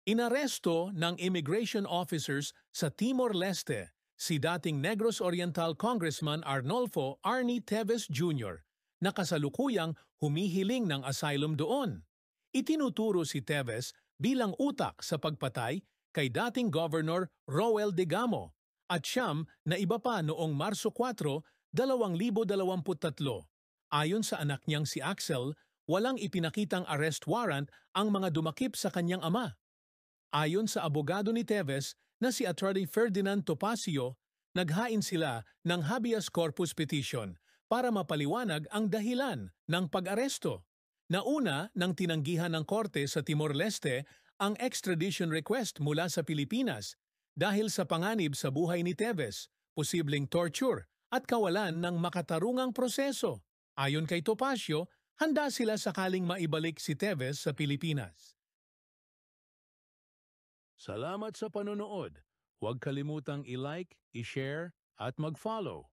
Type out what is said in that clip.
Inaresto ng immigration officers sa Timor-Leste si dating Negros Oriental Congressman Arnolfo Arnie Teves Jr. na kasalukuyang humihiling ng asylum doon. Itinuturo si Teves bilang utak sa pagpatay kay dating Governor Roel Degamo at siyam na iba pa noong Marso 4, 2023. Ayon sa anak niyang si Axel, walang ipinakitang arrest warrant ang mga dumakip sa kanyang ama. Ayon sa abogado ni Teves na si Attorney Ferdinand Topacio, naghain sila ng habeas corpus petition para mapaliwanag ang dahilan ng pag-aresto. Nauna nang tinanggihan ng korte sa Timor-Leste ang extradition request mula sa Pilipinas dahil sa panganib sa buhay ni Teves, posibleng torture at kawalan ng makatarungang proseso. Ayon kay Topacio, handa sila sakaling maibalik si Teves sa Pilipinas. Salamat sa panonood. Huwag kalimutang i-like, i-share at mag-follow.